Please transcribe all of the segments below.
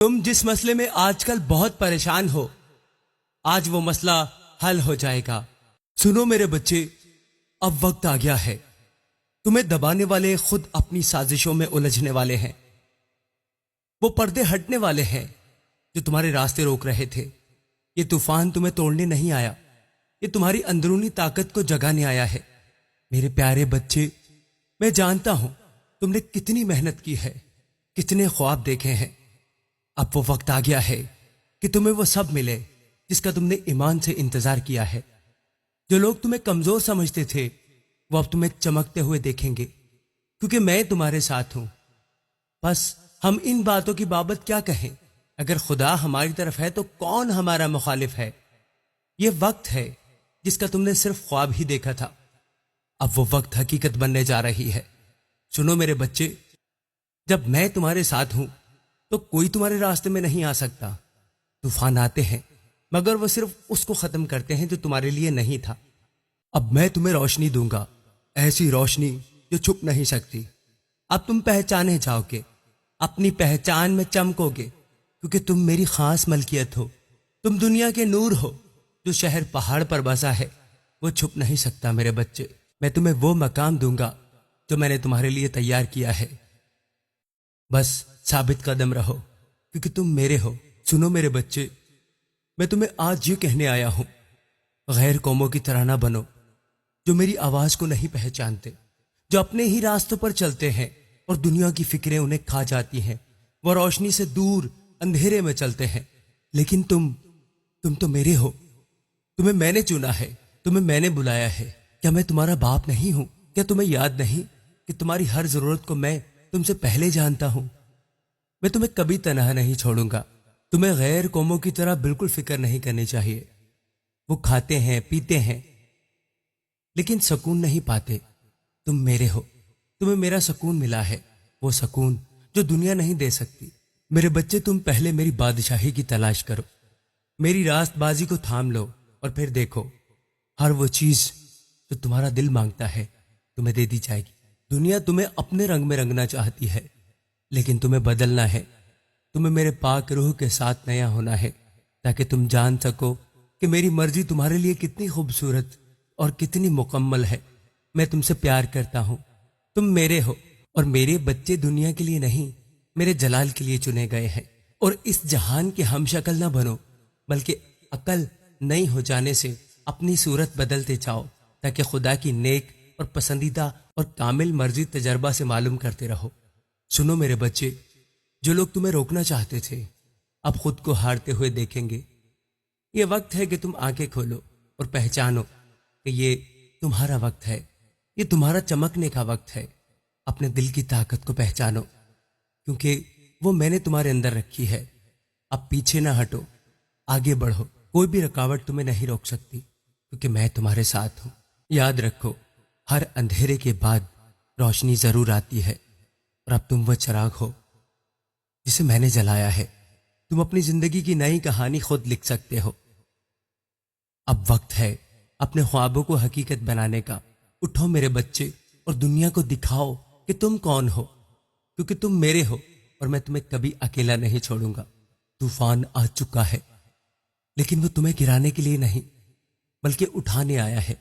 تم جس مسئلے میں آج کل بہت پریشان ہو، آج وہ مسئلہ حل ہو جائے گا۔ سنو میرے بچے، اب وقت آ گیا ہے۔ تمہیں دبانے والے خود اپنی سازشوں میں الجھنے والے ہیں۔ وہ پردے ہٹنے والے ہیں جو تمہارے راستے روک رہے تھے۔ یہ طوفان تمہیں توڑنے نہیں آیا، یہ تمہاری اندرونی طاقت کو جگانے آیا ہے۔ میرے پیارے بچے، میں جانتا ہوں تم نے کتنی محنت کی ہے، کتنے خواب دیکھے ہیں۔ اب وہ وقت آ گیا ہے کہ تمہیں وہ سب ملے جس کا تم نے ایمان سے انتظار کیا ہے۔ جو لوگ تمہیں کمزور سمجھتے تھے وہ اب تمہیں چمکتے ہوئے دیکھیں گے، کیونکہ میں تمہارے ساتھ ہوں۔ بس ہم ان باتوں کی بابت کیا کہیں؟ اگر خدا ہماری طرف ہے تو کون ہمارا مخالف ہے؟ یہ وقت ہے جس کا تم نے صرف خواب ہی دیکھا تھا، اب وہ وقت حقیقت بننے جا رہی ہے۔ سنو میرے بچے، جب میں تمہارے ساتھ ہوں تو کوئی تمہارے راستے میں نہیں آ سکتا۔ طوفان آتے ہیں مگر وہ صرف اس کو ختم کرتے ہیں جو تمہارے لیے نہیں تھا۔ اب میں تمہیں روشنی دوں گا، ایسی روشنی جو چھپ نہیں سکتی۔ اب تم پہچانے جاؤ گے، اپنی پہچان میں چمکو گے، کیونکہ تم میری خاص ملکیت ہو۔ تم دنیا کے نور ہو۔ جو شہر پہاڑ پر بسا ہے وہ چھپ نہیں سکتا میرے بچے۔ میں تمہیں وہ مقام دوں گا جو میں نے تمہارے لیے تیار کیا ہے۔ بس ثابت قدم رہو، کیونکہ تم میرے ہو۔ سنو میرے بچے، میں تمہیں آج یہ کہنے آیا ہوں، غیر قوموں کی طرح نہ بنو جو میری آواز کو نہیں پہچانتے، جو اپنے ہی راستوں پر چلتے ہیں اور دنیا کی فکریں انہیں کھا جاتی ہیں۔ وہ روشنی سے دور اندھیرے میں چلتے ہیں، لیکن تم تو میرے ہو۔ تمہیں میں نے چنا ہے، تمہیں میں نے بلایا ہے۔ کیا میں تمہارا باپ نہیں ہوں؟ کیا تمہیں یاد نہیں کہ تمہاری ہر ضرورت کو میں تم سے پہلے جانتا ہوں؟ میں تمہیں کبھی تنہا نہیں چھوڑوں گا۔ تمہیں غیر قوموں کی طرح بالکل فکر نہیں کرنی چاہیے۔ وہ کھاتے ہیں، پیتے ہیں، لیکن سکون نہیں پاتے۔ تم میرے ہو، تمہیں میرا سکون ملا ہے، وہ سکون جو دنیا نہیں دے سکتی۔ میرے بچے، تم پہلے میری بادشاہی کی تلاش کرو، میری راست بازی کو تھام لو، اور پھر دیکھو ہر وہ چیز جو تمہارا دل مانگتا ہے تمہیں دے دی جائے گی۔ دنیا تمہیں اپنے رنگ میں رنگنا چاہتی ہے، لیکن تمہیں بدلنا ہے۔ تمہیں میرے پاک روح کے ساتھ نیا ہونا ہے، تاکہ تم جان سکو کہ میری مرضی تمہارے لیے کتنی خوبصورت اور کتنی مکمل ہے۔ میں تم سے پیار کرتا ہوں، تم میرے ہو، اور میرے بچے دنیا کے لیے نہیں، میرے جلال کے لیے چنے گئے ہیں۔ اور اس جہان کے ہم شکل نہ بنو، بلکہ عقل نئی ہو جانے سے اپنی صورت بدلتے جاؤ، تاکہ خدا کی نیک اور پسندیدہ اور کامل مرضی تجربہ سے معلوم کرتے رہو۔ سنو میرے بچے، جو لوگ تمہیں روکنا چاہتے تھے اب خود کو ہارتے ہوئے دیکھیں گے۔ یہ وقت ہے کہ تم آنکھیں کھولو اور پہچانو کہ یہ تمہارا وقت ہے، یہ تمہارا چمکنے کا وقت ہے۔ اپنے دل کی طاقت کو پہچانو، کیونکہ وہ میں نے تمہارے اندر رکھی ہے۔ اب پیچھے نہ ہٹو، آگے بڑھو۔ کوئی بھی رکاوٹ تمہیں نہیں روک سکتی، کیونکہ میں تمہارے ساتھ ہوں۔ یاد رکھو، ہر اندھیرے کے بعد روشنی ضرور آتی ہے، اور اب تم وہ چراغ ہو جسے میں نے جلایا ہے۔ تم اپنی زندگی کی نئی کہانی خود لکھ سکتے ہو۔ اب وقت ہے اپنے خوابوں کو حقیقت بنانے کا۔ اٹھو میرے بچے، اور دنیا کو دکھاؤ کہ تم کون ہو، کیونکہ تم میرے ہو، اور میں تمہیں کبھی اکیلا نہیں چھوڑوں گا۔ طوفان آ چکا ہے، لیکن وہ تمہیں گرانے کے لیے نہیں، بلکہ اٹھانے آیا ہے۔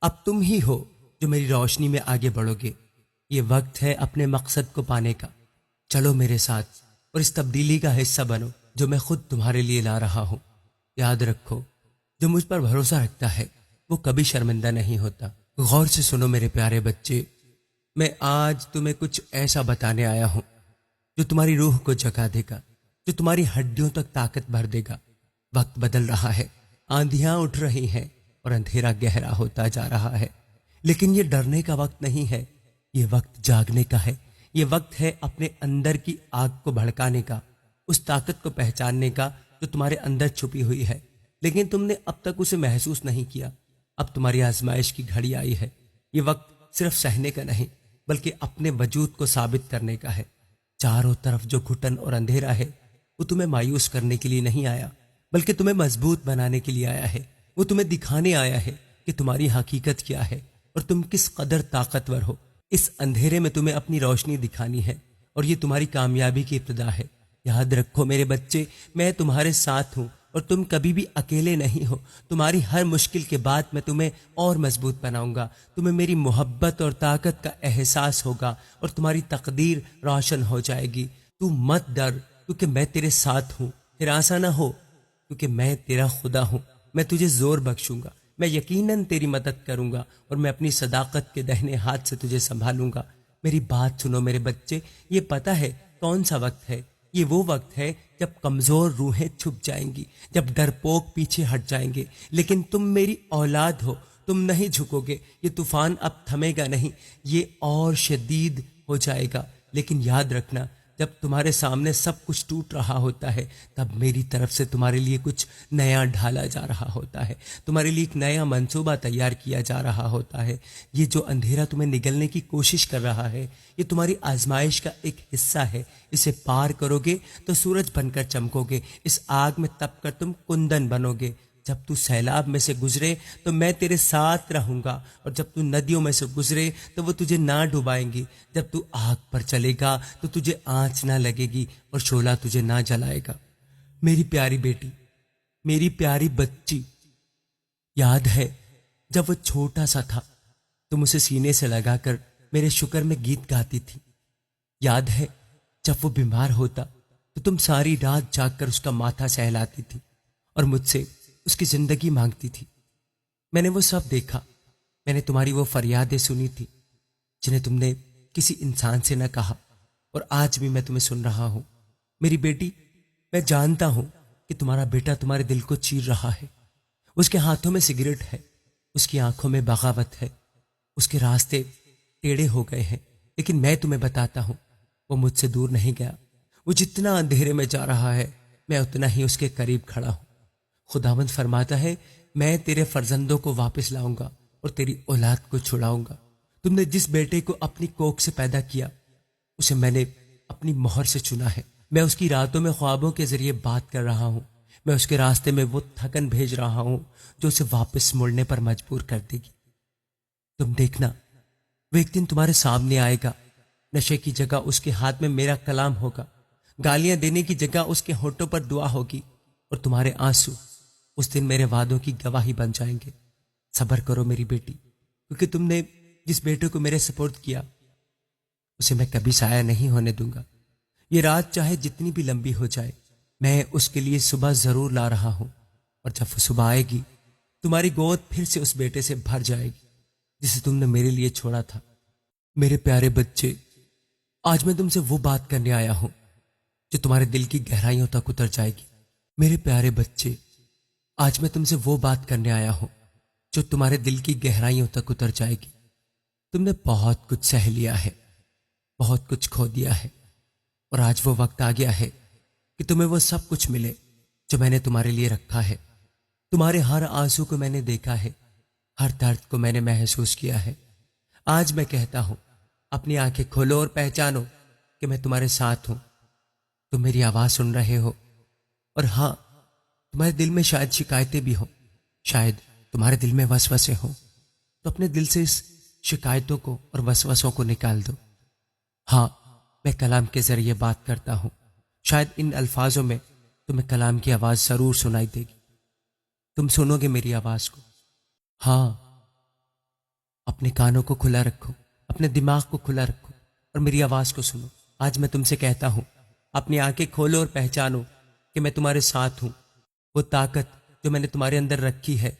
اب تم ہی ہو جو میری روشنی میں آگے بڑھو گے۔ یہ وقت ہے اپنے مقصد کو پانے کا۔ چلو میرے ساتھ اور اس تبدیلی کا حصہ بنو جو میں خود تمہارے لیے لا رہا ہوں۔ یاد رکھو، جو مجھ پر بھروسہ رکھتا ہے وہ کبھی شرمندہ نہیں ہوتا۔ غور سے سنو میرے پیارے بچے، میں آج تمہیں کچھ ایسا بتانے آیا ہوں جو تمہاری روح کو جگا دے گا، جو تمہاری ہڈیوں تک طاقت بھر دے گا۔ وقت بدل رہا ہے، آندھیاں اٹھ رہی ہیں اور اندھیرا گہرا ہوتا جا رہا ہے، لیکن یہ ڈرنے کا وقت نہیں ہے، یہ وقت جاگنے کا ہے۔ یہ وقت ہے اپنے اندر کی آگ کو بھڑکانے کا، اس طاقت کو پہچاننے کا جو تمہارے اندر چھپی ہوئی ہے، لیکن تم نے اب تک اسے محسوس نہیں کیا۔ اب تمہاری آزمائش کی گھڑی آئی ہے۔ یہ وقت صرف سہنے کا نہیں، بلکہ اپنے وجود کو ثابت کرنے کا ہے۔ چاروں طرف جو گھٹن اور اندھیرا ہے وہ تمہیں مایوس کرنے کے لیے نہیں آیا، بلکہ تمہیں مضبوط بنانے کے لیے آیا ہے۔ وہ تمہیں دکھانے آیا ہے کہ تمہاری حقیقت کیا ہے اور تم کس قدر طاقتور ہو۔ اس اندھیرے میں تمہیں اپنی روشنی دکھانی ہے، اور یہ تمہاری کامیابی کی ابتدا ہے۔ یاد رکھو میرے بچے، میں تمہارے ساتھ ہوں اور تم کبھی بھی اکیلے نہیں ہو۔ تمہاری ہر مشکل کے بعد میں تمہیں اور مضبوط بناؤں گا۔ تمہیں میری محبت اور طاقت کا احساس ہوگا اور تمہاری تقدیر روشن ہو جائے گی۔ تو مت ڈر، کیونکہ میں تیرے ساتھ ہوں۔ ہراساں نہ ہو، کیونکہ میں تیرا خدا ہوں۔ میں تجھے زور بخشوں گا، میں یقیناً تیری مدد کروں گا اور میں اپنی صداقت کے دہنے ہاتھ سے تجھے سنبھالوں گا۔ میری بات سنو میرے بچے، یہ پتہ ہے کون سا وقت ہے؟ یہ وہ وقت ہے جب کمزور روحیں چھپ جائیں گی، جب ڈرپوک پیچھے ہٹ جائیں گے، لیکن تم میری اولاد ہو، تم نہیں جھکو گے۔ یہ طوفان اب تھمے گا نہیں، یہ اور شدید ہو جائے گا، لیکن یاد رکھنا جب تمہارے سامنے سب کچھ ٹوٹ رہا ہوتا ہے، تب میری طرف سے تمہارے لیے کچھ نیا ڈھالا جا رہا ہوتا ہے، تمہارے لیے ایک نیا منصوبہ تیار کیا جا رہا ہوتا ہے۔ یہ جو اندھیرا تمہیں نگلنے کی کوشش کر رہا ہے، یہ تمہاری آزمائش کا ایک حصہ ہے۔ اسے پار کرو گے تو سورج بن کر چمکو گے، اس آگ میں تپ کر تم کندن بنو گے۔ جب تو سیلاب میں سے گزرے تو میں تیرے ساتھ رہوں گا، اور جب تو ندیوں میں سے گزرے تو وہ تجھے نہ ڈبائیں گی۔ جب تو آگ پر چلے گا تو تجھے آنچ نہ لگے گی اور شعلہ تجھے نہ جلائے گا۔ میری پیاری بیٹی، میری پیاری بچی، یاد ہے جب وہ چھوٹا سا تھا تم اسے سینے سے لگا کر میرے شکر میں گیت گاتی تھی؟ یاد ہے جب وہ بیمار ہوتا تو تم ساری رات جاگ کر اس کا ماتھا سہلاتی تھی اور مجھ سے اس کی زندگی مانگتی تھی؟ میں نے وہ سب دیکھا، میں نے تمہاری وہ فریادیں سنی تھی جنہیں تم نے کسی انسان سے نہ کہا، اور آج بھی میں تمہیں سن رہا ہوں۔ میری بیٹی، میں جانتا ہوں کہ تمہارا بیٹا تمہارے دل کو چیر رہا ہے۔ اس کے ہاتھوں میں سگریٹ ہے، اس کی آنکھوں میں بغاوت ہے، اس کے راستے ٹیڑھے ہو گئے ہیں، لیکن میں تمہیں بتاتا ہوں وہ مجھ سے دور نہیں گیا۔ وہ جتنا اندھیرے میں جا رہا ہے، میں اتنا ہی اس کے قریب کھڑا ہوں۔ خداوند فرماتا ہے، میں تیرے فرزندوں کو واپس لاؤں گا اور تیری اولاد کو چھڑاؤں گا۔ تم نے جس بیٹے کو اپنی کوکھ سے پیدا کیا، اسے میں نے اپنی مہر سے چنا ہے۔ میں اس کی راتوں میں خوابوں کے ذریعے بات کر رہا ہوں۔ میں اس کے راستے میں وہ تھکن بھیج رہا ہوں جو اسے واپس مڑنے پر مجبور کر دے گی۔ تم دیکھنا، وہ ایک دن تمہارے سامنے آئے گا۔ نشے کی جگہ اس کے ہاتھ میں میرا کلام ہوگا، گالیاں دینے کی جگہ اس کے ہونٹوں پر دعا ہوگی، اور تمہارے آنسو اس دن میرے وعدوں کی گواہی بن جائیں گے۔ صبر کرو میری بیٹی، کیونکہ تم نے جس بیٹے کو میرے سپرد کیا اسے میں کبھی ضائع نہیں ہونے دوں گا۔ یہ رات چاہے جتنی بھی لمبی ہو جائے، میں اس کے لیے صبح ضرور لا رہا ہوں، اور جب وہ صبح آئے گی تمہاری گود پھر سے اس بیٹے سے بھر جائے گی جسے تم نے میرے لیے چھوڑا تھا۔ میرے پیارے بچے، آج میں تم سے وہ بات کرنے آیا ہوں جو تمہارے دل کی گہرائیوں تک اتر جائے گی۔ میرے پیارے بچے، آج میں تم سے وہ بات کرنے آیا ہوں جو تمہارے دل کی گہرائیوں تک اتر جائے گی۔ تم نے بہت کچھ سہ لیا ہے، بہت کچھ کھو دیا ہے، اور آج وہ وقت آ گیا ہے کہ تمہیں وہ سب کچھ ملے جو میں نے تمہارے لیے رکھا ہے۔ تمہارے ہر آنسو کو میں نے دیکھا ہے، ہر درد کو میں نے محسوس کیا ہے۔ آج میں کہتا ہوں، اپنی آنکھیں کھولو اور پہچانو کہ میں تمہارے ساتھ ہوں۔ تم میری آواز سن رہے ہو، اور ہاں، تمہارے دل میں شاید شکایتیں بھی ہوں، شاید تمہارے دل میں وسوسے ہوں، تو اپنے دل سے اس شکایتوں کو اور وسوسوں کو نکال دو۔ ہاں، میں کلام کے ذریعے بات کرتا ہوں، شاید ان الفاظوں میں تمہیں کلام کی آواز ضرور سنائی دے گی۔ تم سنو گے میری آواز کو۔ ہاں، اپنے کانوں کو کھلا رکھو، اپنے دماغ کو کھلا رکھو اور میری آواز کو سنو۔ آج میں تم سے کہتا ہوں، اپنی آنکھیں کھولو اور پہچانو کہ میں تمہارے ساتھ ہوں۔ وہ طاقت جو میں نے تمہارے اندر رکھی ہے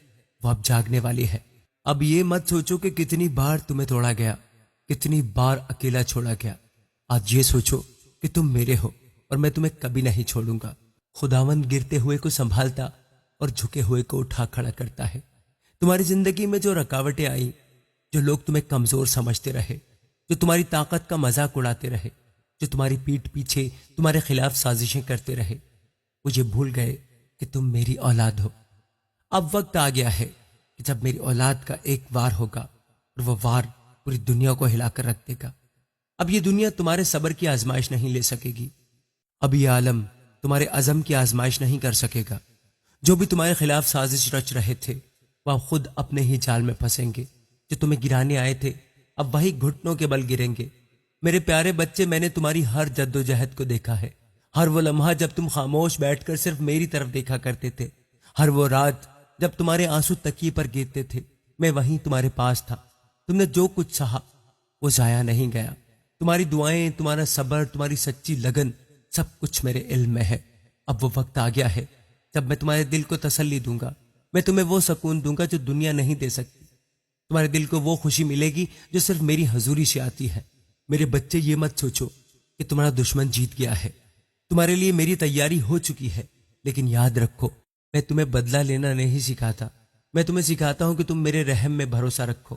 وہ اب جاگنے والی ہے۔ اب یہ مت سوچو کہ کتنی بار تمہیں توڑا گیا، کتنی بار اکیلا چھوڑا گیا۔ آج یہ سوچو کہ تم میرے ہو اور میں تمہیں کبھی نہیں چھوڑوں گا۔ خداوند گرتے ہوئے کو سنبھالتا اور جھکے ہوئے کو اٹھا کھڑا کرتا ہے۔ تمہاری زندگی میں جو رکاوٹیں آئیں، جو لوگ تمہیں کمزور سمجھتے رہے، جو تمہاری طاقت کا مذاق اڑاتے رہے، جو تمہاری پیٹھ پیچھے تمہارے خلاف سازشیں کرتے رہے، وہ یہ بھول گئے کہ تم میری اولاد ہو۔ اب وقت آ گیا ہے کہ جب میری اولاد کا ایک وار ہوگا اور وہ وار پوری دنیا کو ہلا کر رکھ دے گا۔ اب یہ دنیا تمہارے صبر کی آزمائش نہیں لے سکے گی، اب یہ عالم تمہارے عزم کی آزمائش نہیں کر سکے گا۔ جو بھی تمہارے خلاف سازش رچ رہے تھے وہ خود اپنے ہی جال میں پھنسیں گے۔ جو تمہیں گرانے آئے تھے اب وہی گھٹنوں کے بل گریں گے۔ میرے پیارے بچے، میں نے تمہاری ہر جد و جہد کو دیکھا ہے، ہر وہ لمحہ جب تم خاموش بیٹھ کر صرف میری طرف دیکھا کرتے تھے، ہر وہ رات جب تمہارے آنسو تکیے پر گرتے تھے، میں وہیں تمہارے پاس تھا۔ تم نے جو کچھ سہا وہ ضائع نہیں گیا۔ تمہاری دعائیں، تمہارا صبر، تمہاری سچی لگن، سب کچھ میرے علم میں ہے۔ اب وہ وقت آ گیا ہے جب میں تمہارے دل کو تسلی دوں گا۔ میں تمہیں وہ سکون دوں گا جو دنیا نہیں دے سکتی۔ تمہارے دل کو وہ خوشی ملے گی جو صرف میری حضوری سے آتی ہے۔ میرے بچے، یہ مت سوچو کہ تمہارا دشمن جیت گیا ہے۔ تمہارے لیے میری تیاری ہو چکی ہے، لیکن یاد رکھو، میں تمہیں بدلہ لینا نہیں سکھاتا۔ میں تمہیں سکھاتا ہوں کہ تم میرے رحم میں بھروسہ رکھو،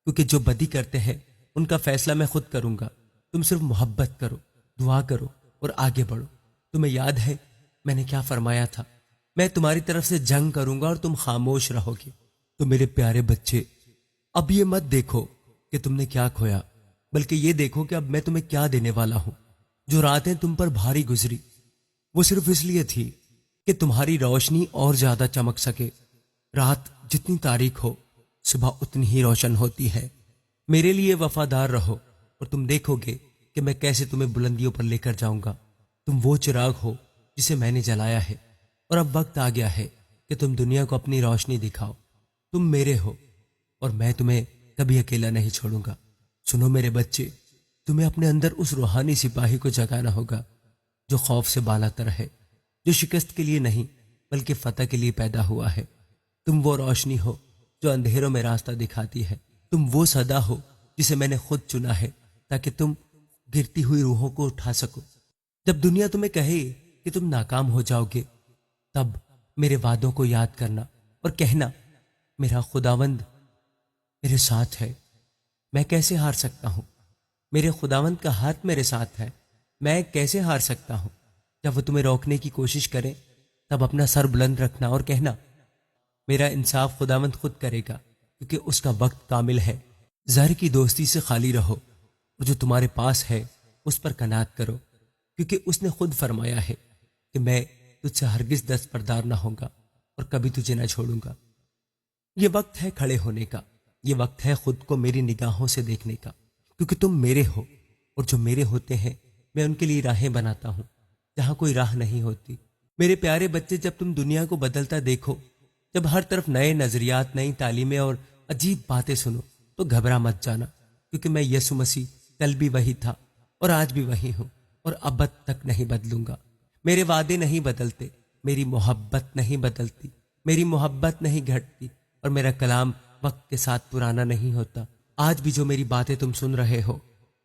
کیونکہ جو بدی کرتے ہیں ان کا فیصلہ میں خود کروں گا۔ تم صرف محبت کرو، دعا کرو اور آگے بڑھو۔ تمہیں یاد ہے میں نے کیا فرمایا تھا؟ میں تمہاری طرف سے جنگ کروں گا اور تم خاموش رہو گے۔ تو میرے پیارے بچے، اب یہ مت دیکھو کہ تم نے کیا کھویا، بلکہ یہ دیکھو کہ اب میں تمہیں کیا دینے والا ہوں۔ جو راتیں تم پر بھاری گزری وہ صرف اس لیے تھی کہ تمہاری روشنی اور زیادہ چمک سکے۔ رات جتنی تاریک ہو، صبح اتنی ہی روشن ہوتی ہے۔ میرے لیے وفادار رہو اور تم دیکھو گے کہ میں کیسے تمہیں بلندیوں پر لے کر جاؤں گا۔ تم وہ چراغ ہو جسے میں نے جلایا ہے، اور اب وقت آ گیا ہے کہ تم دنیا کو اپنی روشنی دکھاؤ۔ تم میرے ہو اور میں تمہیں کبھی اکیلا نہیں چھوڑوں گا۔ سنو میرے بچے، تمہیں اپنے اندر اس روحانی سپاہی کو جگانا ہوگا جو خوف سے بالا تر ہے، جو شکست کے لیے نہیں بلکہ فتح کے لیے پیدا ہوا ہے۔ تم وہ روشنی ہو جو اندھیروں میں راستہ دکھاتی ہے۔ تم وہ صدا ہو جسے میں نے خود چنا ہے تاکہ تم گرتی ہوئی روحوں کو اٹھا سکو۔ جب دنیا تمہیں کہے کہ تم ناکام ہو جاؤ گے، تب میرے وعدوں کو یاد کرنا اور کہنا، میرا خداوند میرے ساتھ ہے، میں کیسے ہار سکتا ہوں؟ میرے خداوند کا ہاتھ میرے ساتھ ہے، میں کیسے ہار سکتا ہوں؟ جب وہ تمہیں روکنے کی کوشش کرے تب اپنا سر بلند رکھنا اور کہنا، میرا انصاف خداوند خود کرے گا، کیونکہ اس کا وقت کامل ہے۔ زر کی دوستی سے خالی رہو اور جو تمہارے پاس ہے اس پر قناعت کرو، کیونکہ اس نے خود فرمایا ہے کہ میں تجھ سے ہرگز دستبردار نہ ہوں گا اور کبھی تجھے نہ چھوڑوں گا۔ یہ وقت ہے کھڑے ہونے کا، یہ وقت ہے خود کو میری نگاہوں سے دیکھنے کا، کیونکہ تم میرے ہو اور جو میرے ہوتے ہیں میں ان کے لیے راہیں بناتا ہوں جہاں کوئی راہ نہیں ہوتی۔ میرے پیارے بچے، جب تم دنیا کو بدلتا دیکھو، جب ہر طرف نئے نظریات، نئی تعلیمیں اور عجیب باتیں سنو، تو گھبرا مت جانا، کیونکہ میں یسوع مسیح کل بھی وہی تھا اور آج بھی وہی ہوں اور ابد تک نہیں بدلوں گا۔ میرے وعدے نہیں بدلتے، میری محبت نہیں بدلتی، میری محبت نہیں گھٹتی، اور میرا کلام وقت کے ساتھ پرانا نہیں ہوتا۔ آج بھی جو میری باتیں تم سن رہے ہو،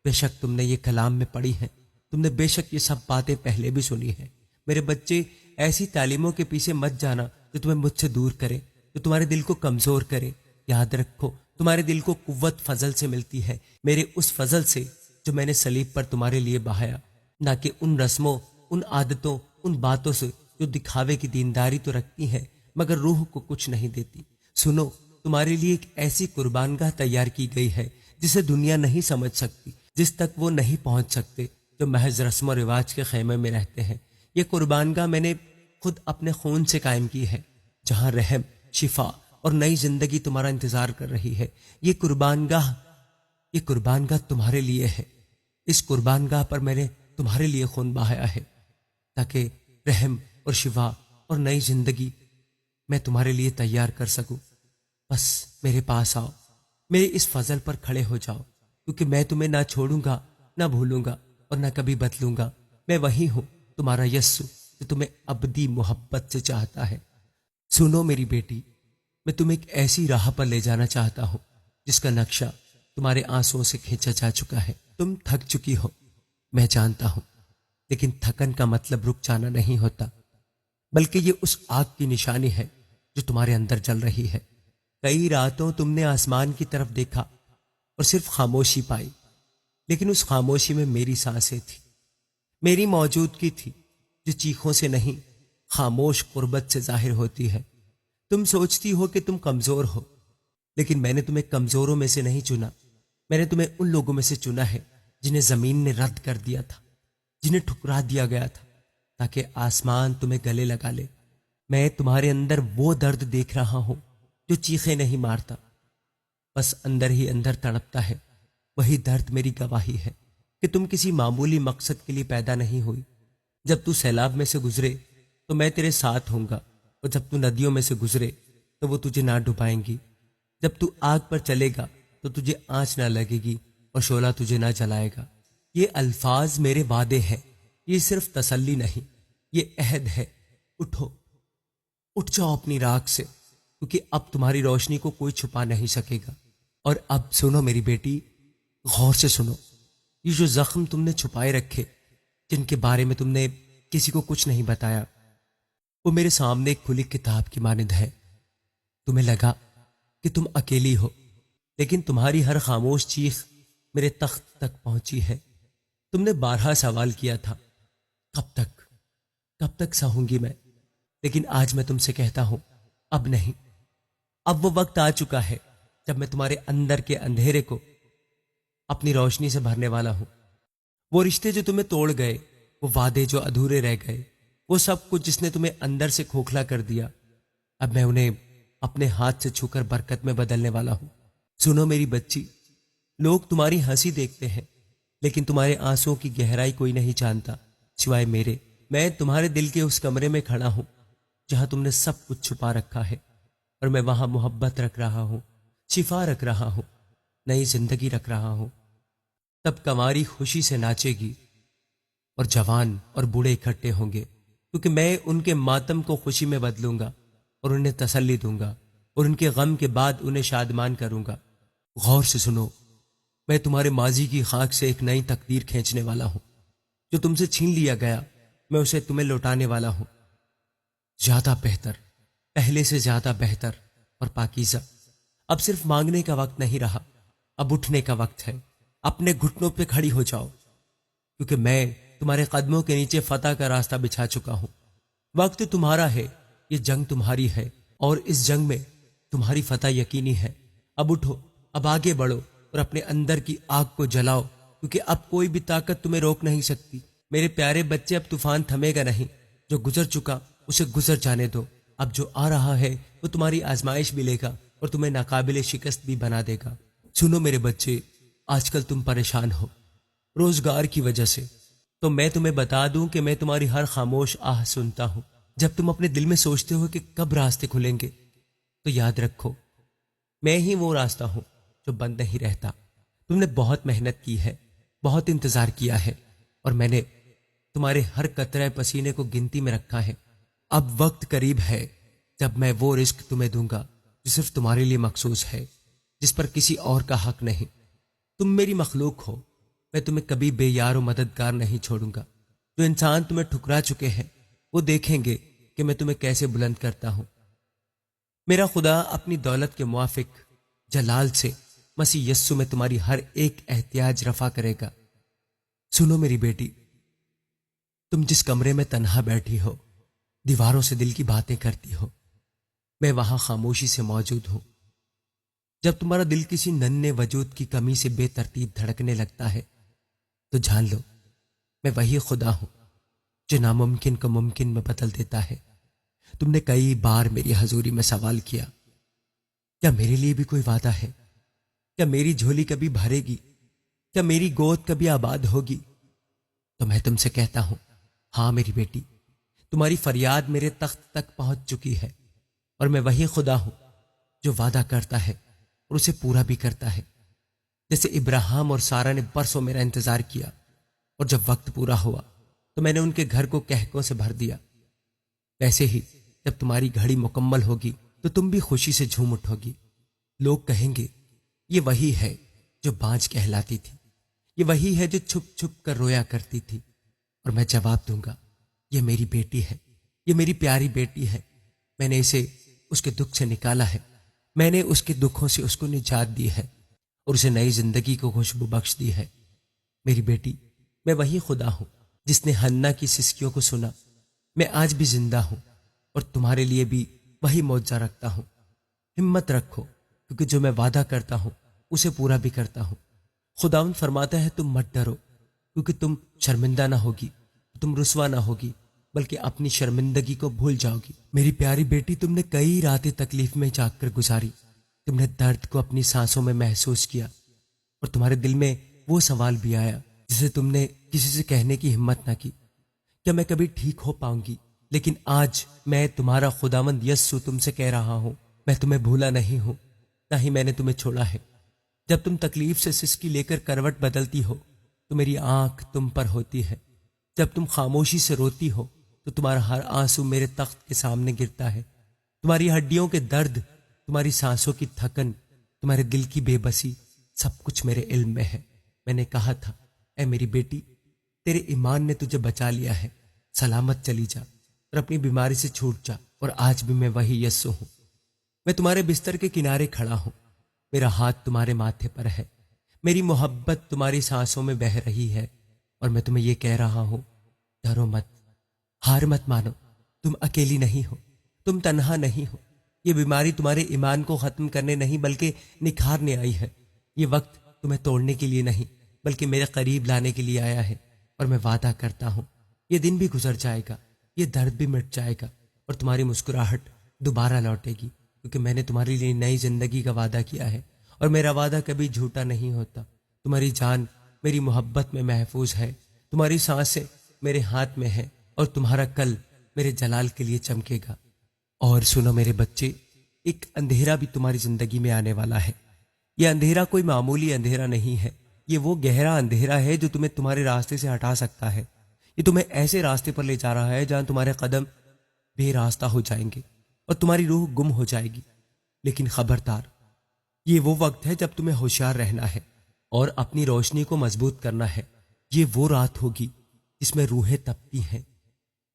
بے شک تم نے یہ کلام میں پڑھی ہیں، تم نے بے شک یہ سب باتیں پہلے بھی سنی ہیں۔ میرے بچے، ایسی تعلیموں کے پیچھے مت جانا جو تمہیں مجھ سے دور کرے، جو تمہارے دل کو کمزور کرے۔ یاد رکھو، تمہارے دل کو قوت فضل سے ملتی ہے، میرے اس فضل سے جو میں نے صلیب پر تمہارے لیے بہایا، نہ کہ ان رسموں، ان عادتوں، ان باتوں سے جو دکھاوے کی دینداری تو رکھتی ہیں مگر روح کو کچھ نہیں دیتی۔ سنو، تمہارے لیے ایک ایسی قربان گاہ تیار کی گئی ہے جسے دنیا نہیں سمجھ سکتی، جس تک وہ نہیں پہنچ سکتے جو محض رسم و رواج کے خیمے میں رہتے ہیں۔ یہ قربان گاہ میں نے خود اپنے خون سے قائم کی ہے، جہاں رحم، شفا اور نئی زندگی تمہارا انتظار کر رہی ہے۔ یہ قربان گاہ تمہارے لیے ہے۔ اس قربان گاہ پر میں نے تمہارے لیے خون بہایا ہے تاکہ رحم اور شفا اور نئی زندگی میں تمہارے لیے تیار کر سکوں۔ بس میرے پاس آؤ، میرے اس فضل پر کھڑے ہو جاؤ، کیونکہ میں تمہیں نہ چھوڑوں گا، نہ بھولوں گا اور نہ کبھی بدلوں گا۔ میں وہی ہوں، تمہارا یسوع، جو تمہیں ابدی محبت سے چاہتا ہے۔ سنو میری بیٹی، میں تمہیں ایک ایسی راہ پر لے جانا چاہتا ہوں جس کا نقشہ تمہارے آنسوؤں سے کھینچا جا چکا ہے۔ تم تھک چکی ہو، میں جانتا ہوں، لیکن تھکن کا مطلب رک جانا نہیں ہوتا، بلکہ یہ اس آگ کی نشانی ہے جو تمہارے اندر جل رہی ہے۔ کئی راتوں تم نے آسمان کی طرف دیکھا اور صرف خاموشی پائی، لیکن اس خاموشی میں میری سانسیں تھی، میری موجودگی تھی، جو چیخوں سے نہیں، خاموش قربت سے ظاہر ہوتی ہے۔ تم سوچتی ہو کہ تم کمزور ہو، لیکن میں نے تمہیں کمزوروں میں سے نہیں چنا، میں نے تمہیں ان لوگوں میں سے چنا ہے جنہیں زمین نے رد کر دیا تھا، جنہیں ٹھکرا دیا گیا تھا، تاکہ آسمان تمہیں گلے لگا لے۔ میں تمہارے اندر وہ درد دیکھ رہا ہوں جو چیخیں نہیں مارتا، بس اندر ہی اندر تڑپتا ہے۔ وہی درد میری گواہی ہے کہ تم کسی معمولی مقصد کے لیے پیدا نہیں ہوئی، جب تو سیلاب میں سے گزرے تو میں تیرے ساتھ ہوں گا، اور جب تو ندیوں میں سے گزرے تو وہ تجھے نہ ڈبائیں گی۔ جب تو آگ پر چلے گا تو تجھے آنچ نہ لگے گی اور شعلہ تجھے نہ جلائے گا۔ یہ الفاظ میرے وعدے ہیں، یہ صرف تسلی نہیں، یہ عہد ہے۔ اٹھو، اٹھ جاؤ اپنی راکھ سے، کیونکہ اب تمہاری روشنی کو کوئی چھپا نہیں سکے گا۔ اور اب سنو میری بیٹی، غور سے سنو۔ یہ جو زخم تم نے چھپائے رکھے، جن کے بارے میں تم نے کسی کو کچھ نہیں بتایا، وہ میرے سامنے ایک کھلی کتاب کی مانند ہے۔ تمہیں لگا کہ تم اکیلی ہو، لیکن تمہاری ہر خاموش چیخ میرے تخت تک پہنچی ہے۔ تم نے بارہا سوال کیا تھا، کب تک سہوں گی میں؟ لیکن آج میں تم سے کہتا ہوں، اب نہیں۔ اب وہ وقت آ چکا ہے جب میں تمہارے اندر کے اندھیرے کو اپنی روشنی سے بھرنے والا ہوں۔ وہ رشتے جو تمہیں توڑ گئے، وہ وعدے جو ادھورے رہ گئے، وہ سب کچھ جس نے تمہیں اندر سے کھوکھلا کر دیا، اب میں انہیں اپنے ہاتھ سے چھو کر برکت میں بدلنے والا ہوں۔ سنو میری بچی، لوگ تمہاری ہنسی دیکھتے ہیں، لیکن تمہارے آنسوؤں کی گہرائی کوئی نہیں جانتا سوائے میرے۔ میں تمہارے دل کے اس کمرے میں کھڑا ہوں جہاں تم نے سب کچھ چھپا رکھا ہے، اور میں وہاں محبت رکھ رہا ہوں، شفا رکھ رہا ہوں، نئی زندگی رکھ رہا ہوں۔ تب کنواری خوشی سے ناچے گی اور جوان اور بوڑھے اکٹھے ہوں گے، کیونکہ میں ان کے ماتم کو خوشی میں بدلوں گا اور انہیں تسلی دوں گا، اور ان کے غم کے بعد انہیں شادمان کروں گا۔ غور سے سنو، میں تمہارے ماضی کی خاک سے ایک نئی تقدیر کھینچنے والا ہوں۔ جو تم سے چھین لیا گیا، میں اسے تمہیں لوٹانے والا ہوں، زیادہ بہتر، پہلے سے زیادہ بہتر اور پاکیزہ۔ اب صرف مانگنے کا وقت نہیں رہا، اب اٹھنے کا وقت ہے۔ اپنے گھٹنوں پہ کھڑی ہو جاؤ، کیونکہ میں تمہارے قدموں کے نیچے فتح کا راستہ بچھا چکا ہوں۔ وقت تمہارا ہے، یہ جنگ تمہاری ہے، اور اس جنگ میں تمہاری فتح یقینی ہے۔ اب اٹھو، اب آگے بڑھو اور اپنے اندر کی آگ کو جلاؤ، کیونکہ اب کوئی بھی طاقت تمہیں روک نہیں سکتی۔ میرے پیارے بچے، اب طوفان تھمے گا نہیں۔ جو گزر چکا اسے گزر جانے دو۔ اب جو آ رہا ہے وہ تمہاری آزمائش بھی لے گا اور تمہیں ناقابل شکست بھی بنا دے گا۔ سنو میرے بچے، آج کل تم پریشان ہو روزگار کی وجہ سے، تو میں تمہیں بتا دوں کہ میں تمہاری ہر خاموش آہ سنتا ہوں۔ جب تم اپنے دل میں سوچتے ہو کہ کب راستے کھلیں گے، تو یاد رکھو، میں ہی وہ راستہ ہوں جو بند نہیں رہتا۔ تم نے بہت محنت کی ہے، بہت انتظار کیا ہے، اور میں نے تمہارے ہر قطرہ پسینے کو گنتی میں رکھا ہے۔ اب وقت قریب ہے جب میں وہ رزق تمہیں دوں گا جو صرف تمہارے لیے مخصوص ہے، جس پر کسی اور کا حق نہیں۔ تم میری مخلوق ہو، میں تمہیں کبھی بے یار و مددگار نہیں چھوڑوں گا۔ جو انسان تمہیں ٹھکرا چکے ہیں وہ دیکھیں گے کہ میں تمہیں کیسے بلند کرتا ہوں۔ میرا خدا اپنی دولت کے موافق جلال سے مسیح یسو میں تمہاری ہر ایک احتیاج رفع کرے گا۔ سنو میری بیٹی، تم جس کمرے میں تنہا بیٹھی ہو، دیواروں سے دل کی باتیں کرتی ہو، میں وہاں خاموشی سے موجود ہوں۔ جب تمہارا دل کسی ننھے وجود کی کمی سے بے ترتیب دھڑکنے لگتا ہے، تو جان لو میں وہی خدا ہوں جو ناممکن کو ممکن میں بدل دیتا ہے۔ تم نے کئی بار میری حضوری میں سوال کیا، کیا میرے لیے بھی کوئی وعدہ ہے؟ کیا میری جھولی کبھی بھرے گی؟ کیا میری گود کبھی آباد ہوگی؟ تو میں تم سے کہتا ہوں، ہاں میری بیٹی، تمہاری فریاد میرے تخت تک پہنچ چکی ہے، اور میں وہی خدا ہوں جو وعدہ کرتا ہے اور اسے پورا بھی کرتا ہے۔ جیسے ابراہیم اور سارہ نے برسوں میرا انتظار کیا، اور جب وقت پورا ہوا تو میں نے ان کے گھر کو کہکوں سے بھر دیا، ویسے ہی جب تمہاری گھڑی مکمل ہوگی تو تم بھی خوشی سے جھوم اٹھو گی۔ لوگ کہیں گے، یہ وہی ہے جو بانجھ کہلاتی تھی، یہ وہی ہے جو چھپ چھپ کر رویا کرتی تھی، اور میں جواب دوں گا، یہ میری بیٹی ہے، یہ میری پیاری بیٹی ہے۔ میں نے اسے اس کے دکھ سے نکالا ہے، میں نے اس کے دکھوں سے اس کو نجات دی ہے، اور اسے نئی زندگی کو خوشبو بخش دی ہے۔ میری بیٹی، میں وہی خدا ہوں جس نے حنا کی سسکیوں کو سنا۔ میں آج بھی زندہ ہوں، اور تمہارے لیے بھی وہی معجزہ رکھتا ہوں۔ ہمت رکھو، کیونکہ جو میں وعدہ کرتا ہوں اسے پورا بھی کرتا ہوں۔ خداوند فرماتا ہے، تم مت ڈرو، کیونکہ تم شرمندہ نہ ہوگی، تم رسوا نہ ہوگی، بلکہ اپنی شرمندگی کو بھول جاؤ گی۔ میری پیاری بیٹی، تم نے کئی راتیں تکلیف میں جاگ کر گزاری، تم نے درد کو اپنی سانسوں میں محسوس کیا، اور تمہارے دل میں وہ سوال بھی آیا جسے تم نے کسی سے کہنے کی ہمت نہ کی، کیا میں کبھی ٹھیک ہو پاؤں گی؟ لیکن آج میں تمہارا خداوند یسوع تم سے کہہ رہا ہوں، میں تمہیں بھولا نہیں ہوں، نہ ہی میں نے تمہیں چھوڑا ہے۔ جب تم تکلیف سے سسکی لے کر کروٹ بدلتی ہو تو میری آنکھ تم پر ہوتی ہے۔ جب تم خاموشی سے روتی ہو تو تمہارا ہر آنسو میرے تخت کے سامنے گرتا ہے۔ تمہاری ہڈیوں کے درد، تمہاری سانسوں کی تھکن، تمہارے دل کی بے بسی، سب کچھ میرے علم میں ہے۔ میں نے کہا تھا، اے میری بیٹی، تیرے ایمان نے تجھے بچا لیا ہے، سلامت چلی جا اور اپنی بیماری سے چھوٹ جا۔ اور آج بھی میں وہی یسوع ہوں۔ میں تمہارے بستر کے کنارے کھڑا ہوں، میرا ہاتھ تمہارے ماتھے پر ہے، میری محبت تمہاری سانسوں میں بہہ رہی ہے، اور میں تمہیں یہ کہہ رہا ہوں، ڈرو مت، ہار مت مانو، تم اکیلی نہیں ہو، تم تنہا نہیں ہو۔ یہ بیماری تمہارے ایمان کو ختم کرنے نہیں بلکہ نکھارنے آئی ہے۔ یہ وقت تمہیں توڑنے کے لیے نہیں بلکہ میرے قریب لانے کے لیے آیا ہے، اور میں وعدہ کرتا ہوں یہ دن بھی گزر جائے گا، یہ درد بھی مٹ جائے گا، اور تمہاری مسکراہٹ دوبارہ لوٹے گی، کیونکہ میں نے تمہارے لیے نئی زندگی کا وعدہ کیا ہے، اور میرا وعدہ کبھی جھوٹا نہیں ہوتا۔ تمہاری جان میری محبت میں محفوظ ہے، تمہاری سانسیں میرے ہاتھ میں ہیں، اور تمہارا کل میرے جلال کے لیے چمکے گا۔ اور سنو میرے بچے، ایک اندھیرا بھی تمہاری زندگی میں آنے والا ہے۔ یہ اندھیرا کوئی معمولی اندھیرا نہیں ہے، یہ وہ گہرا اندھیرا ہے جو تمہیں تمہارے راستے سے ہٹا سکتا ہے۔ یہ تمہیں ایسے راستے پر لے جا رہا ہے جہاں تمہارے قدم بے راستہ ہو جائیں گے اور تمہاری روح گم ہو جائے گی۔ لیکن خبردار، یہ وہ وقت ہے جب تمہیں ہوشیار رہنا ہے اور اپنی روشنی کو مضبوط کرنا ہے۔ یہ وہ رات ہوگی جس میں روحیں تپتی ہیں،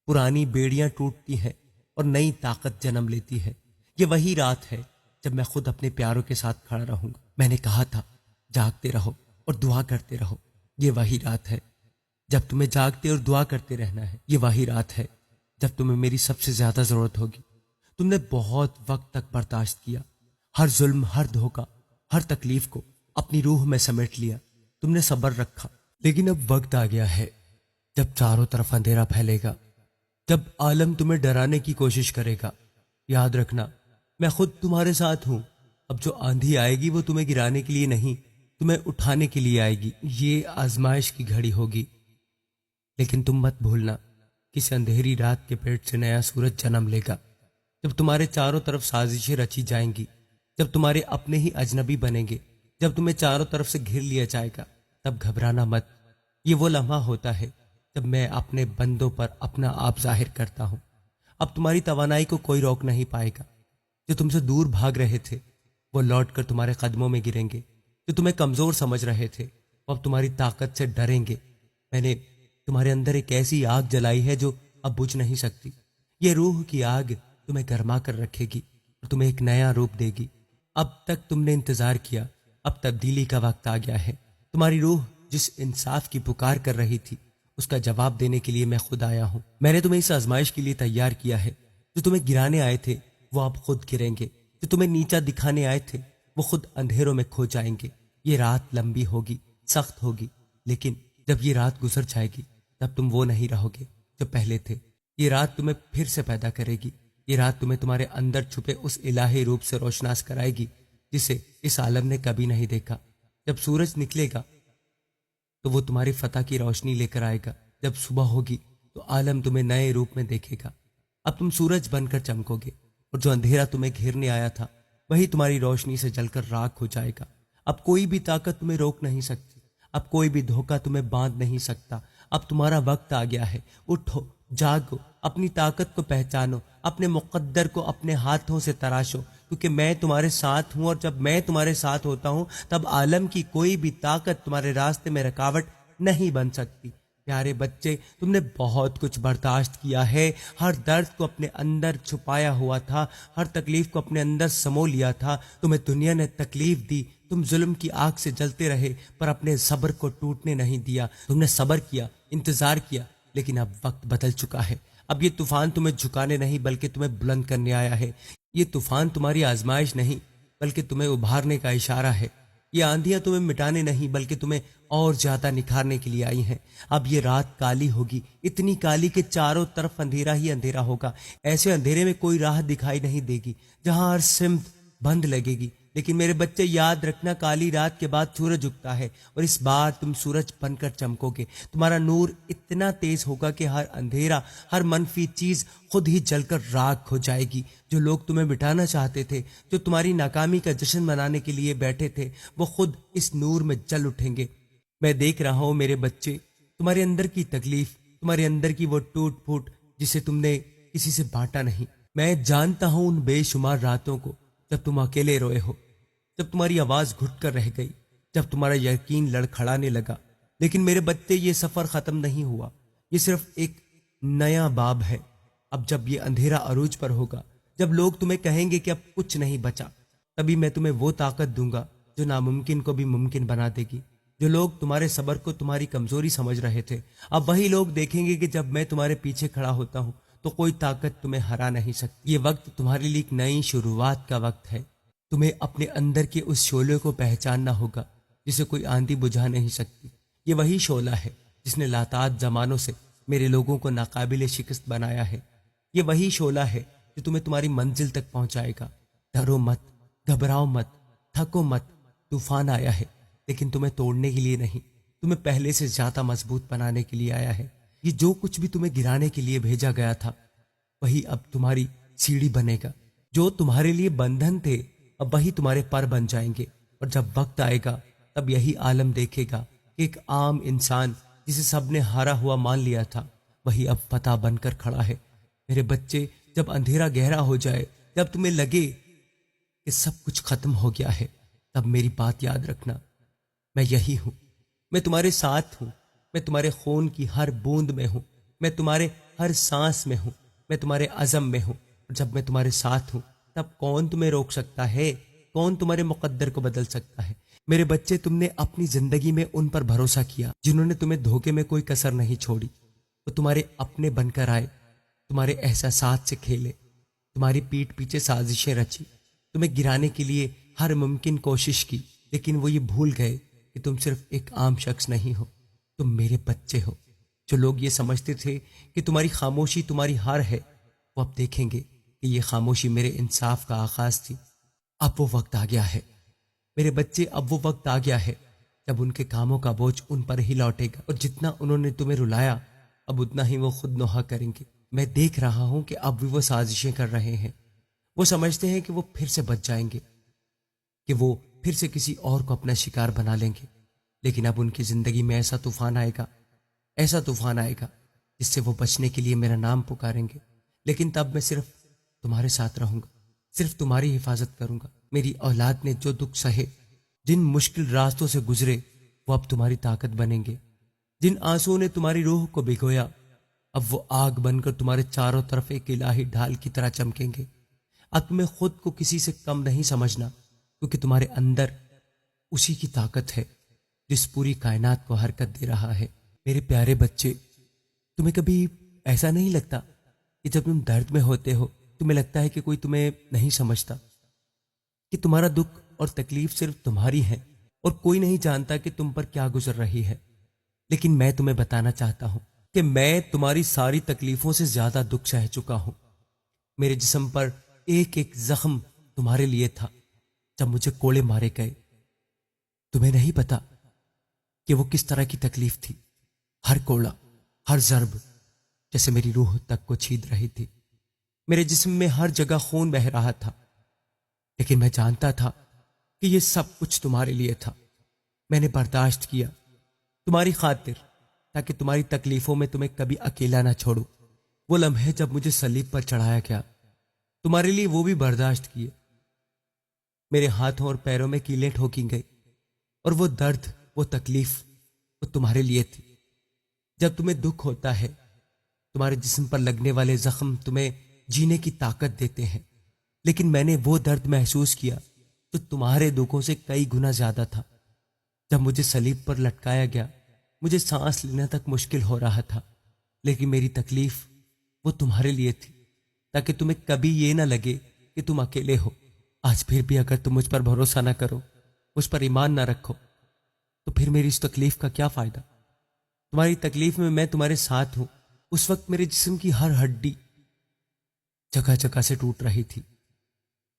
پرانی بیڑیاں ٹوٹتی ہیں اور نئی طاقت جنم لیتی ہے۔ یہ وہی رات ہے جب میں خود اپنے پیاروں کے ساتھ کھڑا رہوں گا۔ میں نے کہا تھا، جاگتے رہو اور دعا کرتے رہو۔ یہ وہی رات ہے جب تمہیں جاگتے اور دعا کرتے رہنا ہے۔ یہ وہی رات ہے جب تمہیں میری سب سے زیادہ ضرورت ہوگی۔ تم نے بہت وقت تک برداشت کیا، ہر ظلم، ہر دھوکہ، ہر تکلیف کو اپنی روح میں سمیٹ لیا۔ تم نے صبر رکھا، لیکن اب وقت آ گیا ہے جب چاروں طرف اندھیرا پھیلے گا، جب عالم تمہیں ڈرانے کی کوشش کرے گا۔ یاد رکھنا، میں خود تمہارے ساتھ ہوں۔ اب جو آندھی آئے گی وہ تمہیں گرانے کے لیے نہیں، تمہیں اٹھانے کے لیے آئے گی۔ یہ آزمائش کی گھڑی ہوگی، لیکن تم مت بھولنا، کسی اندھیری رات کے پیٹ سے نیا سورج جنم لے گا۔ جب تمہارے چاروں طرف سازشیں رچی جائیں گی، جب تمہارے اپنے ہی اجنبی بنیں گے، جب تمہیں چاروں طرف سے گھیر لیا جائے گا، تب گھبرانا مت۔ یہ وہ لمحہ ہوتا ہے جب میں اپنے بندوں پر اپنا آپ ظاہر کرتا ہوں۔ اب تمہاری توانائی کو کوئی روک نہیں پائے گا۔ جو تم سے دور بھاگ رہے تھے وہ لوٹ کر تمہارے قدموں میں گریں گے، جو تمہیں کمزور سمجھ رہے تھے وہ اب تمہاری طاقت سے ڈریں گے۔ میں نے تمہارے اندر ایک ایسی آگ جلائی ہے جو اب بجھ نہیں سکتی۔ یہ روح کی آگ تمہیں گرما کر رکھے گی اور تمہیں ایک نیا روپ دے گی۔ اب تک تم نے انتظار کیا، اب تبدیلی کا وقت آ گیا ہے۔ تمہاری روح جس انصاف کی پکار کر رہی تھی اس کا جواب دینے کے لیے میں خود آیا ہوں۔ میں نے تمہیں اس آزمائش کے لیے تیار کیا ہے۔ جو تمہیں گرانے آئے تھے وہ اب خود گریں گے، جو تمہیں نیچا دکھانے آئے تھے وہ خود اندھیروں میں کھو جائیں گے۔ یہ رات لمبی ہوگی، سخت ہوگی، لیکن جب یہ رات گزر جائے گی تب تم وہ نہیں رہو گے جو پہلے تھے۔ یہ رات تمہیں پھر سے پیدا کرے گی۔ یہ رات تمہیں تمہارے اندر چھپے اس الہی روپ سے روشناس کرائے گی جسے اس عالم نے کبھی نہیں دیکھا۔ جب سورج نکلے گا تو وہ تمہاری فتح کی روشنی لے کر آئے گا۔ جب صبح ہوگی تو عالم تمہیں نئے روپ میں دیکھے گا۔ اب تم سورج بن کر چمکو گے، اور جو اندھیرا تمہیں گھیرنے آیا تھا وہی تمہاری روشنی سے جل کر راکھ ہو جائے گا۔ اب کوئی بھی طاقت تمہیں روک نہیں سکتی، اب کوئی بھی دھوکہ تمہیں باندھ نہیں سکتا۔ اب تمہارا وقت آ گیا ہے۔ اٹھو، جاگو، اپنی طاقت کو پہچانو، اپنے مقدر کو اپنے ہاتھوں سے تراشو، کیونکہ میں تمہارے ساتھ ہوں، اور جب میں تمہارے ساتھ ہوتا ہوں تب عالم کی کوئی بھی طاقت تمہارے راستے میں رکاوٹ نہیں بن سکتی۔ پیارے بچے، تم نے بہت کچھ برداشت کیا ہے، ہر درد کو اپنے اندر چھپایا ہوا تھا، ہر تکلیف کو اپنے اندر سمو لیا تھا۔ تمہیں دنیا نے تکلیف دی، تم ظلم کی آگ سے جلتے رہے پر اپنے صبر کو ٹوٹنے نہیں دیا۔ تم نے صبر کیا، انتظار کیا، لیکن اب وقت بدل چکا ہے۔ اب یہ طوفان تمہیں جھکانے نہیں بلکہ تمہیں بلند کرنے آیا ہے۔ یہ طوفان تمہاری آزمائش نہیں بلکہ تمہیں ابھارنے کا اشارہ ہے۔ یہ آندھیاں تمہیں مٹانے نہیں بلکہ تمہیں اور زیادہ نکھارنے کے لیے آئی ہیں۔ اب یہ رات کالی ہوگی، اتنی کالی کہ چاروں طرف اندھیرا ہی اندھیرا ہوگا۔ ایسے اندھیرے میں کوئی راہ دکھائی نہیں دے گی، جہاں ہر سمت بند لگے گی، لیکن میرے بچے یاد رکھنا، کالی رات کے بعد سورج اگتا ہے، اور اس بار تم سورج بن کر چمکو گے۔ تمہارا نور اتنا تیز ہوگا کہ ہر اندھیرا، ہر منفی چیز خود ہی جل کر راکھ ہو جائے گی۔ جو لوگ تمہیں مٹانا چاہتے تھے، جو تمہاری ناکامی کا جشن منانے کے لیے بیٹھے تھے، وہ خود اس نور میں جل اٹھیں گے۔ میں دیکھ رہا ہوں میرے بچے، تمہارے اندر کی تکلیف، تمہارے اندر کی وہ ٹوٹ پھوٹ جسے تم نے کسی سے بانٹا نہیں۔ میں جانتا ہوں ان بے شمار راتوں کو جب تم اکیلے روئے ہو، جب تمہاری آواز گھٹ کر رہ گئی، جب تمہارا یقین لڑکھڑانے لگا۔ لیکن میرے بچے، یہ سفر ختم نہیں ہوا، یہ صرف ایک نیا باب ہے۔ اب جب یہ اندھیرا عروج پر ہوگا، جب لوگ تمہیں کہیں گے کہ اب کچھ نہیں بچا، تبھی میں تمہیں وہ طاقت دوں گا جو ناممکن کو بھی ممکن بنا دے گی۔ جو لوگ تمہارے صبر کو تمہاری کمزوری سمجھ رہے تھے، اب وہی لوگ دیکھیں گے کہ جب میں تمہارے پیچھے کھڑا ہوتا ہوں تو کوئی طاقت تمہیں ہرا نہیں سکتی۔ یہ وقت تمہارے لیے ایک نئی شروعات کا وقت ہے۔ تمہیں اپنے اندر کے اس شعلے کو پہچاننا ہوگا جسے کوئی آندھی بجھا نہیں سکتی۔ یہ وہی شعلہ ہے جس نے لاتعداد زمانوں سے میرے لوگوں کو ناقابل شکست بنایا ہے۔ یہ وہی شعلہ ہے جو تمہیں تمہاری منزل تک پہنچائے گا۔ ڈرو مت، گھبراؤ مت، تھکو مت۔ طوفان آیا ہے لیکن تمہیں توڑنے کے لیے نہیں، تمہیں پہلے سے زیادہ مضبوط بنانے کے لیے آیا ہے۔ یہ جو کچھ بھی تمہیں گرانے کے لیے بھیجا گیا تھا، وہی اب تمہاری سیڑھی بنے گا۔ جو تمہارے لیے بندھن تھے، اب وہی تمہارے پر بن جائیں گے۔ اور جب وقت آئے گا تب یہی عالم دیکھے گا کہ ایک عام انسان جسے سب نے ہارا ہوا مان لیا تھا، وہی اب فتح بن کر کھڑا ہے۔ میرے بچے، جب اندھیرا گہرا ہو جائے، جب تمہیں لگے کہ سب کچھ ختم ہو گیا ہے، تب میری بات یاد رکھنا، میں یہی ہوں، میں تمہارے ساتھ ہوں، میں تمہارے خون کی ہر بوند میں ہوں، میں تمہارے ہر سانس میں ہوں، میں تمہارے عزم میں ہوں۔ اور جب میں تمہارے ساتھ ہوں تب کون تمہیں روک سکتا ہے؟ کون تمہارے مقدر کو بدل سکتا ہے؟ میرے بچے، تم نے اپنی زندگی میں ان پر بھروسہ کیا جنہوں نے تمہیں دھوکے میں کوئی کسر نہیں چھوڑی۔ وہ تمہارے اپنے بن کر آئے، تمہارے احساسات سے کھیلے، تمہاری پیٹھ پیچھے سازشیں رچی، تمہیں گرانے کے لیے ہر ممکن کوشش کی، لیکن وہ یہ بھول گئے کہ تم صرف ایک عام شخص نہیں ہو، تم میرے بچے ہو۔ جو لوگ یہ سمجھتے تھے کہ تمہاری خاموشی تمہاری ہار ہے، وہ اب دیکھیں گے کہ یہ خاموشی میرے انصاف کا آغاز تھی۔ اب وہ وقت آ گیا ہے میرے بچے، اب وہ وقت آ گیا ہے جب ان کے کاموں کا بوجھ ان پر ہی لوٹے گا، اور جتنا انہوں نے تمہیں رلایا، اب اتنا ہی وہ خود نوحہ کریں گے۔ میں دیکھ رہا ہوں کہ اب بھی وہ سازشیں کر رہے ہیں۔ وہ سمجھتے ہیں کہ وہ پھر سے بچ جائیں گے، کہ وہ پھر سے کسی اور کو اپنا شکار بنا لیں گے۔ لیکن اب ان کی زندگی میں ایسا طوفان آئے گا، ایسا طوفان آئے گا جس سے وہ بچنے کے لیے میرا نام پکاریں گے۔ لیکن تب میں صرف تمہارے ساتھ رہوں گا، صرف تمہاری حفاظت کروں گا۔ میری اولاد نے جو دکھ سہے، جن مشکل راستوں سے گزرے، وہ اب تمہاری طاقت بنیں گے۔ جن آنسوؤں نے تمہاری روح کو بھگویا، اب وہ آگ بن کر تمہارے چاروں طرف ایک الہی ڈھال کی طرح چمکیں گے۔ اب تمہیں خود کو کسی سے کم نہیں سمجھنا، کیونکہ تمہارے اندر اسی کی طاقت ہے جس پوری کائنات کو حرکت دے رہا ہے۔ میرے پیارے بچے، تمہیں کبھی ایسا نہیں لگتا کہ جب تم درد میں ہوتے ہو، تمہیں لگتا ہے کہ کوئی تمہیں نہیں سمجھتا، کہ تمہارا دکھ اور تکلیف صرف تمہاری ہے اور کوئی نہیں جانتا کہ تم پر کیا گزر رہی ہے؟ لیکن میں تمہیں بتانا چاہتا ہوں کہ میں تمہاری ساری تکلیفوں سے زیادہ دکھ سہ چکا ہوں۔ میرے جسم پر ایک ایک زخم تمہارے لیے تھا جب مجھے کوڑے مارے گئے۔ تمہیں نہیں پتا کہ وہ کس طرح کی تکلیف تھی۔ ہر کوڑا، ہر ضرب جیسے میری روح تک کو چھید رہی تھی۔ میرے جسم میں ہر جگہ خون بہہ رہا تھا، لیکن میں جانتا تھا کہ یہ سب کچھ تمہارے لیے تھا۔ میں نے برداشت کیا تمہاری خاطر، تاکہ تمہاری تکلیفوں میں تمہیں کبھی اکیلا نہ چھوڑوں۔ وہ لمحے جب مجھے صلیب پر چڑھایا گیا، تمہارے لیے وہ بھی برداشت کیے۔ میرے ہاتھوں اور پیروں میں کیلیں ٹھوکی گئی، اور وہ درد، وہ تکلیف، وہ تمہارے لیے تھی۔ جب تمہیں دکھ ہوتا ہے، تمہارے جسم پر لگنے والے زخم تمہیں جینے کی طاقت دیتے ہیں، لیکن میں نے وہ درد محسوس کیا جو تمہارے دکھوں سے کئی گنا زیادہ تھا۔ جب مجھے صلیب پر لٹکایا گیا، مجھے سانس لینا تک مشکل ہو رہا تھا، لیکن میری تکلیف وہ تمہارے لیے تھی، تاکہ تمہیں کبھی یہ نہ لگے کہ تم اکیلے ہو۔ آج پھر بھی اگر تم مجھ پر بھروسہ نہ کرو، مجھ پر ایمان نہ رکھو، تو پھر میری اس تکلیف کا کیا فائدہ؟ تمہاری تکلیف میں تمہارے ساتھ ہوں۔ اس وقت میرے جسم کی ہر ہڈی جگہ جگہ سے ٹوٹ رہی تھی،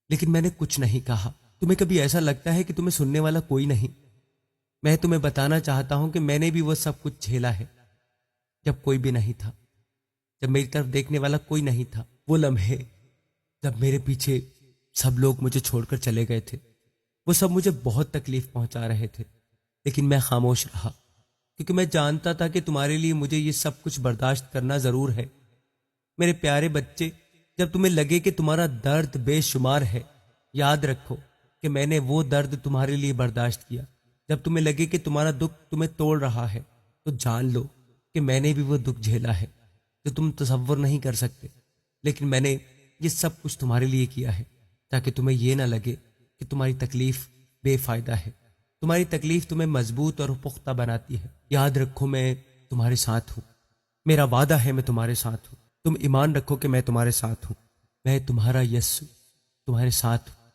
لیکن میں نے کچھ نہیں کہا۔ تمہیں کبھی ایسا لگتا ہے کہ تمہیں سننے والا کوئی نہیں؟ میں تمہیں بتانا چاہتا ہوں کہ میں نے بھی وہ سب کچھ جھیلا ہے، جب کوئی بھی نہیں تھا، جب میری طرف دیکھنے والا کوئی نہیں تھا، وہ لمحے جب میرے پیچھے سب لوگ مجھے چھوڑ کر چلے گئے تھے، وہ سب مجھے بہت تکلیف پہنچا رہے تھے، لیکن میں خاموش رہا کیونکہ میں جانتا تھا کہ تمہارے لیے مجھے یہ سب کچھ برداشت کرنا ضرور ہے۔ میرے پیارے بچے، جب تمہیں لگے کہ تمہارا درد بے شمار ہے، یاد رکھو کہ میں نے وہ درد تمہارے لیے برداشت کیا۔ جب تمہیں لگے کہ تمہارا دکھ تمہیں توڑ رہا ہے، تو جان لو کہ میں نے بھی وہ دکھ جھیلا ہے جو تم تصور نہیں کر سکتے، لیکن میں نے یہ سب کچھ تمہارے لیے کیا ہے تاکہ تمہیں یہ نہ لگے کہ تمہاری تکلیف بے فائدہ ہے۔ تمہاری تکلیف تمہیں مضبوط اور پختہ بناتی ہے۔ یاد رکھو میں تمہارے ساتھ ہوں، میرا وعدہ ہے میں تمہارے ساتھ ہوں۔ تم ایمان رکھو کہ میں تمہارے ساتھ ہوں، میں تمہارا یسوع تمہارے ساتھ ہوں۔